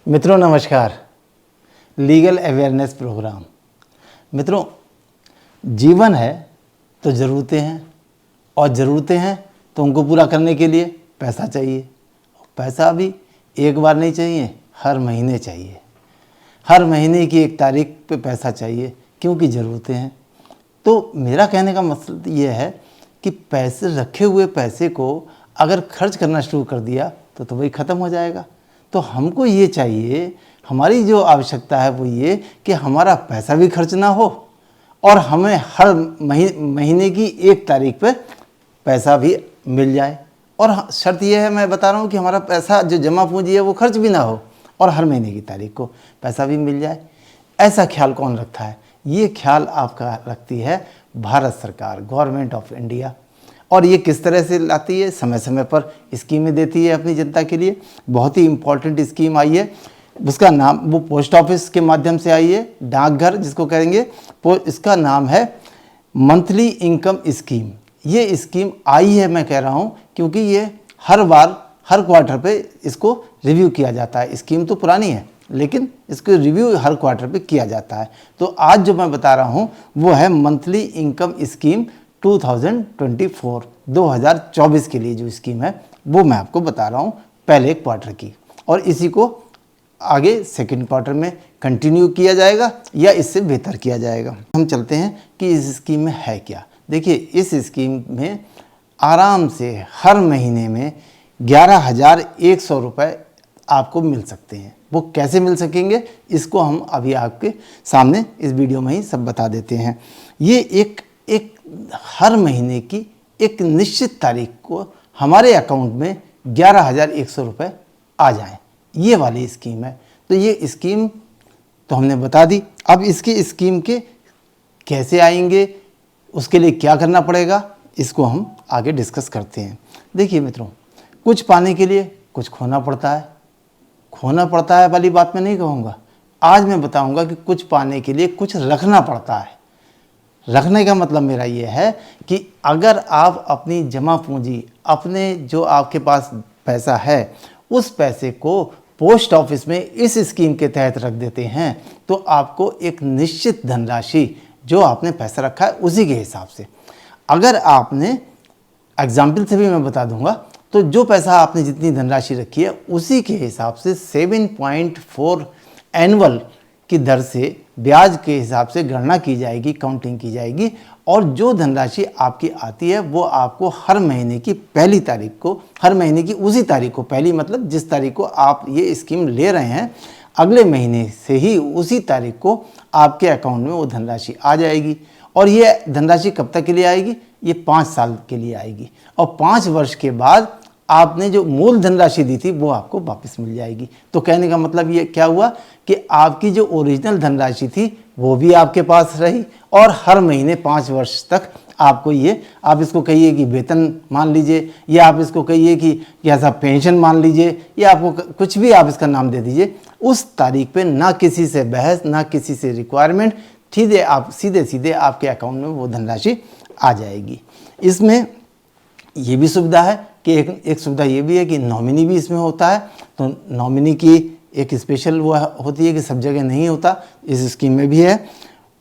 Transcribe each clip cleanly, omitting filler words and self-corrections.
मित्रों नमस्कार। Legal awareness program. मित्रों, जीवन है तो ज़रूरतें हैं, और ज़रूरतें हैं तो उनको पूरा करने के लिए पैसा चाहिए। पैसा भी एक बार नहीं चाहिए, हर महीने चाहिए। हर महीने की 1 तारीख पे पैसा चाहिए, क्योंकि ज़रूरतें हैं। तो मेरा कहने का मकसद ये है कि पैसे, रखे हुए पैसे को अगर खर्च करना शुरू कर दिया तो वही ख़त्म हो जाएगा। तो हमको ये चाहिए, हमारी जो आवश्यकता है वो ये कि हमारा पैसा भी खर्च ना हो और हमें हर महीने की 1 तारीख पे पैसा भी मिल जाए। और शर्त यह है, मैं बता रहा हूँ, कि हमारा पैसा जो जमा पूंजी है वो खर्च भी ना हो और हर महीने की तारीख को पैसा भी मिल जाए। ऐसा ख्याल कौन रखता है? ये ख्याल आपका रखती है भारत सरकार, गवर्नमेंट ऑफ इंडिया। और ये किस तरह से लाती है? समय समय पर स्कीमें देती है अपनी जनता के लिए। बहुत ही इम्पोर्टेंट स्कीम आई है, उसका नाम, वो पोस्ट ऑफिस के माध्यम से आई है, डाकघर जिसको कहेंगे, इसका नाम है मंथली इनकम स्कीम। ये स्कीम आई है, मैं कह रहा हूँ, क्योंकि ये हर बार, हर क्वार्टर पे इसको रिव्यू किया जाता है। स्कीम तो पुरानी है, लेकिन इसको रिव्यू हर क्वार्टर पे किया जाता है। तो आज जो मैं बता रहा हूँ वो है मंथली इनकम स्कीम 2024 के लिए जो स्कीम है वो मैं आपको बता रहा हूँ, पहले क्वार्टर की। और इसी को आगे सेकंड क्वार्टर में कंटिन्यू किया जाएगा या इससे बेहतर किया जाएगा। हम चलते हैं कि इस स्कीम में है क्या। देखिए, इस स्कीम में आराम से हर महीने में 11,100 रुपये आपको मिल सकते हैं। वो कैसे मिल सकेंगे, इसको हम अभी आपके सामने इस वीडियो में ही सब बता देते हैं। ये एक हर महीने की एक निश्चित तारीख को हमारे अकाउंट में 11,100 रुपये आ जाएं, ये वाली स्कीम है। तो ये स्कीम तो हमने बता दी। अब इसकी स्कीम के कैसे आएंगे, उसके लिए क्या करना पड़ेगा, इसको हम आगे डिस्कस करते हैं। देखिए मित्रों, कुछ पाने के लिए कुछ खोना पड़ता है। खोना पड़ता है वाली बात मैं नहीं कहूँगा। आज मैं बताऊँगा कि कुछ पाने के लिए कुछ रखना पड़ता है। रखने का मतलब मेरा ये है कि अगर आप अपनी जमा पूंजी, अपने जो आपके पास पैसा है, उस पैसे को पोस्ट ऑफिस में इस स्कीम के तहत रख देते हैं तो आपको एक निश्चित धनराशि, जो आपने पैसा रखा है उसी के हिसाब से, अगर आपने, एग्जाम्पल से भी मैं बता दूंगा, तो जो पैसा आपने जितनी धनराशि रखी है उसी के हिसाब से 7.4 एनुअल की दर से, ब्याज के हिसाब से गणना की जाएगी, काउंटिंग की जाएगी। और जो धनराशि आपकी आती है वो आपको हर महीने की पहली तारीख को, हर महीने की उसी तारीख को, पहली मतलब जिस तारीख को आप ये स्कीम ले रहे हैं, अगले महीने से ही उसी तारीख को आपके अकाउंट में वो धनराशि आ जाएगी। और ये धनराशि कब तक के लिए आएगी? ये 5 साल के लिए आएगी। और 5 वर्ष के बाद आपने जो मूल धनराशि दी थी वो आपको वापस मिल जाएगी। तो कहने का मतलब ये क्या हुआ कि आपकी जो ओरिजिनल धनराशि थी वो भी आपके पास रही, और हर महीने 5 वर्ष तक आपको ये, आप इसको कहिए कि वेतन मान लीजिए, या आप इसको कहिए कि ऐसा पेंशन मान लीजिए, या आपको कुछ भी आप इसका नाम दे दीजिए, उस तारीख पे ना किसी से बहस, ना किसी से रिक्वायरमेंट, सीधे सीधे आपके अकाउंट में वो धनराशि आ जाएगी। इसमें ये भी सुविधा है कि एक सुविधा ये भी है कि नॉमिनी भी इसमें होता है। तो नॉमिनी की एक स्पेशल वो होती है कि सब जगह नहीं होता, इस स्कीम में भी है।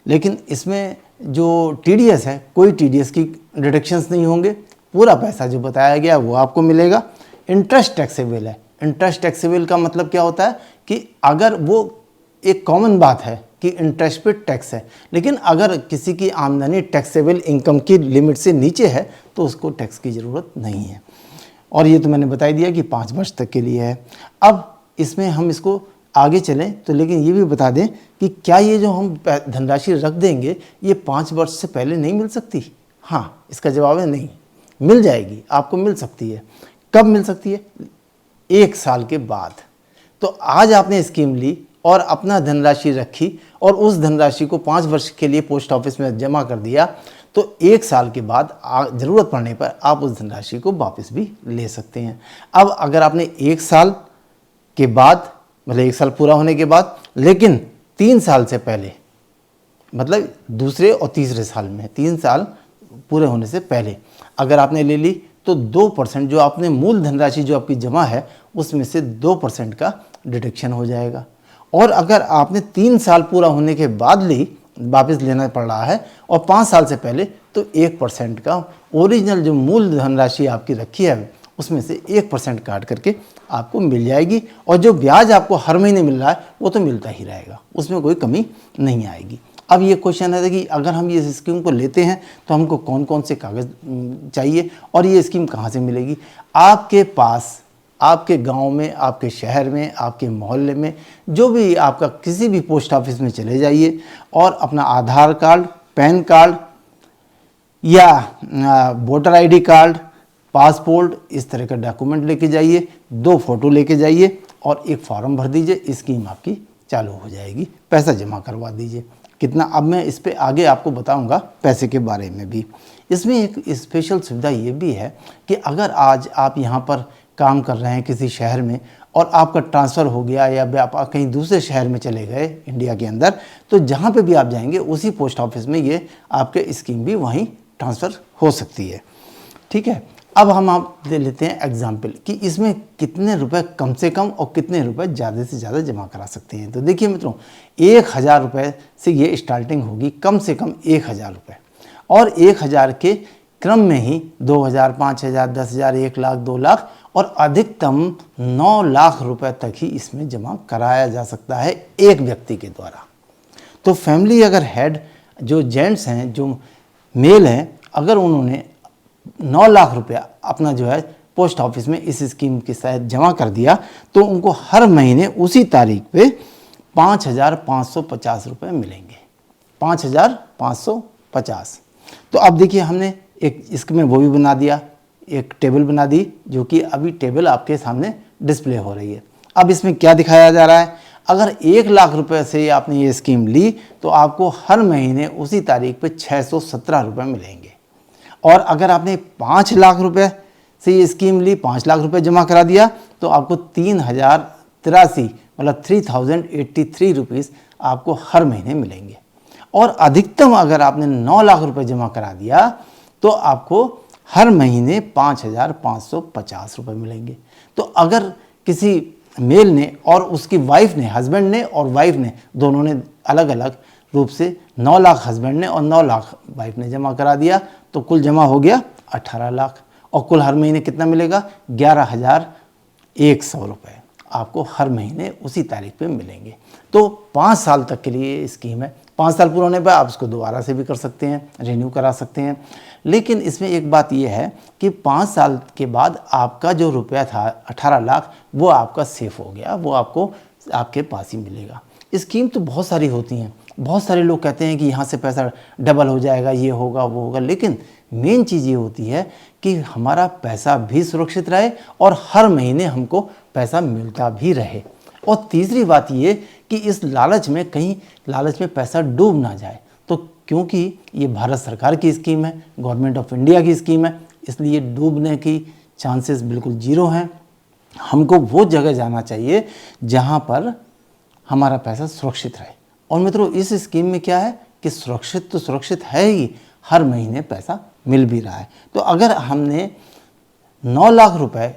लेकिन इसमें जो TDS है, कोई TDS की डिडक्शंस नहीं होंगे। पूरा पैसा जो बताया गया वो आपको मिलेगा। इंटरेस्ट टैक्सेबल है। इंटरेस्ट टैक्सेबल का मतलब क्या होता है कि अगर वो, एक कॉमन बात है कि इंटरेस्ट पे टैक्स है, लेकिन अगर किसी की आमदनी टैक्सेबल इनकम की लिमिट से नीचे है तो उसको टैक्स की ज़रूरत नहीं है। और ये तो मैंने बता दिया कि 5 वर्ष तक के लिए है। अब इसमें हम इसको आगे चलें तो, लेकिन ये भी बता दें कि क्या ये जो हम धनराशि रख देंगे ये 5 वर्ष से पहले नहीं मिल सकती? हाँ, इसका जवाब है नहीं, मिल जाएगी, आपको मिल सकती है। कब मिल सकती है? 1 साल के बाद। तो आज आपने स्कीम ली और अपना धनराशि रखी और उस धनराशि को 5 वर्ष के लिए पोस्ट ऑफिस में जमा कर दिया, तो 1 साल के बाद ज़रूरत पड़ने पर आप उस धनराशि को वापस भी ले सकते हैं। अब अगर आपने 1 साल के बाद, मतलब 1 साल पूरा होने के बाद, लेकिन 3 साल से पहले, मतलब दूसरे और तीसरे साल में, 3 साल पूरे होने से पहले अगर आपने ले ली तो 2% जो आपने मूल धनराशि जो आपकी जमा है उसमें से 2% का डिडक्शन हो जाएगा। और अगर आपने 3 साल पूरा होने के बाद वापस लेना पड़ रहा है और 5 साल से पहले, तो 1% का ओरिजिनल जो मूल धनराशि आपकी रखी है उसमें से 1% काट करके आपको मिल जाएगी। और जो ब्याज आपको हर महीने मिल रहा है वो तो मिलता ही रहेगा, उसमें कोई कमी नहीं आएगी। अब ये क्वेश्चन है कि अगर हम ये स्कीम को लेते हैं तो हमको कौन कौन से कागज़ चाहिए और ये स्कीम कहाँ से मिलेगी। आपके पास, आपके गांव में, आपके शहर में, आपके मोहल्ले में, जो भी आपका किसी भी पोस्ट ऑफिस में चले जाइए और अपना आधार कार्ड, पैन कार्ड या वोटर आईडी कार्ड, पासपोर्ट, इस तरह का डॉक्यूमेंट लेके जाइए, 2 फोटो लेके जाइए और एक फॉर्म भर दीजिए। स्कीम आपकी चालू हो जाएगी, पैसा जमा करवा दीजिए। कितना, अब मैं इस पे आगे आपको बताऊंगा पैसे के बारे में भी। इसमें एक स्पेशल सुविधा ये भी है कि अगर आज आप यहाँ पर काम कर रहे हैं किसी शहर में और आपका ट्रांसफ़र हो गया या आप कहीं दूसरे शहर में चले गए इंडिया के अंदर, तो जहाँ पे भी आप जाएंगे उसी पोस्ट ऑफिस में ये आपके स्कीम भी वहीं ट्रांसफ़र हो सकती है। ठीक है, अब हम आप ले लेते हैं एग्जाम्पल कि इसमें कितने रुपए कम से कम और कितने रुपए ज़्यादा से ज़्यादा जमा करा सकते हैं। तो देखिए मित्रों, 1000 रुपये से ये स्टार्टिंग होगी, कम से कम 1000 रुपये, और 1000 के क्रम में ही 2000, 5000, 10,000, 1 लाख, 2 लाख और अधिकतम 9 लाख रुपए तक ही इसमें जमा कराया जा सकता है एक व्यक्ति के द्वारा। तो फैमिली अगर हेड जो जेंट्स हैं, जो मेल हैं, अगर उन्होंने 9 लाख रुपया अपना जो है पोस्ट ऑफिस में इस स्कीम के तहत जमा कर दिया, तो उनको हर महीने उसी तारीख पे 5,550 रुपये मिलेंगे। 5,550। तो अब देखिए, हमने एक इसमें वो भी बना दिया, एक टेबल बना दी, जो कि अभी टेबल आपके सामने डिस्प्ले हो रही है। अब इसमें क्या दिखाया जा रहा है, अगर 1 लाख रुपए से आपने ये स्कीम ली तो आपको हर महीने उसी तारीख पे 617 रुपये मिलेंगे। और अगर आपने 5 लाख रुपए से ये स्कीम ली, 5 लाख रुपए जमा करा दिया, तो आपको 3083 मतलब 3083 रुपीज़ आपको हर महीने मिलेंगे। और अधिकतम अगर आपने 9 लाख रुपए जमा करा दिया तो आपको हर महीने 5,550 रुपये मिलेंगे। तो अगर किसी मेल ने और उसकी वाइफ ने, हस्बैंड ने और वाइफ ने, दोनों ने अलग अलग रूप से 9 लाख हस्बैंड ने और 9 लाख वाइफ ने जमा करा दिया, तो कुल जमा हो गया 18 लाख। और कुल हर महीने कितना मिलेगा, 11,100 रुपये आपको हर महीने उसी तारीख पे मिलेंगे। तो 5 साल तक के लिए ये स्कीम है। 5 साल पूरा होने पर आप इसको दोबारा से भी कर सकते हैं, रिन्यू करा सकते हैं। लेकिन इसमें एक बात ये है कि 5 साल के बाद आपका जो रुपया था 18 लाख, वो आपका सेफ हो गया, वो आपको आपके पास ही मिलेगा। स्कीम तो बहुत सारी होती हैं, बहुत सारे लोग कहते हैं कि यहाँ से पैसा डबल हो जाएगा, ये होगा, वो होगा, लेकिन मेन चीज़ ये होती है कि हमारा पैसा भी सुरक्षित रहे और हर महीने हमको पैसा मिलता भी रहे। और तीसरी बात ये कि इस लालच में, कहीं लालच में पैसा डूब ना जाए। तो क्योंकि ये भारत सरकार की स्कीम है, गवर्नमेंट ऑफ इंडिया की स्कीम है, इसलिए डूबने की चांसेस बिल्कुल 0 हैं। हमको वो जगह जाना चाहिए जहाँ पर हमारा पैसा सुरक्षित रहे। और मित्रों, इस स्कीम में क्या है कि सुरक्षित तो सुरक्षित है ही, हर महीने पैसा मिल भी रहा है। तो अगर हमने 9 लाख रुपए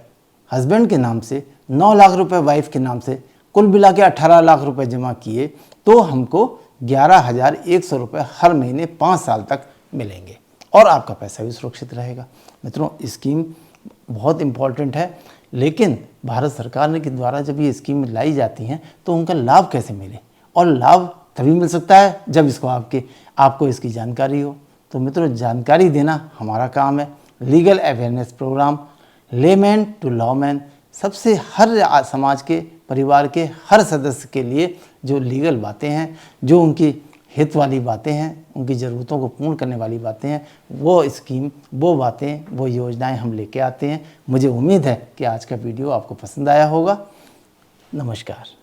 हस्बैंड के नाम से, 9 लाख रुपए वाइफ के नाम से, कुल मिला के 18 लाख रुपए जमा किए, तो हमको 11,100 रुपये हर महीने 5 साल तक मिलेंगे और आपका पैसा भी सुरक्षित रहेगा। मित्रों, स्कीम बहुत इम्पॉर्टेंट है, लेकिन भारत सरकार के द्वारा जब ये स्कीम लाई जाती हैं तो उनका लाभ कैसे मिले, और लाभ तभी मिल सकता है जब आपको इसकी जानकारी हो। तो मित्रों, जानकारी देना हमारा काम है। Legal awareness programme, layman to lawman, सबसे हर समाज के, परिवार के हर सदस्य के लिए जो लीगल बातें हैं, जो उनकी हित वाली बातें हैं, उनकी ज़रूरतों को पूर्ण करने वाली बातें हैं, वो स्कीम, वो बातें, वो योजनाएं हम लेके आते हैं। मुझे उम्मीद है कि आज का वीडियो आपको पसंद आया होगा। नमस्कार।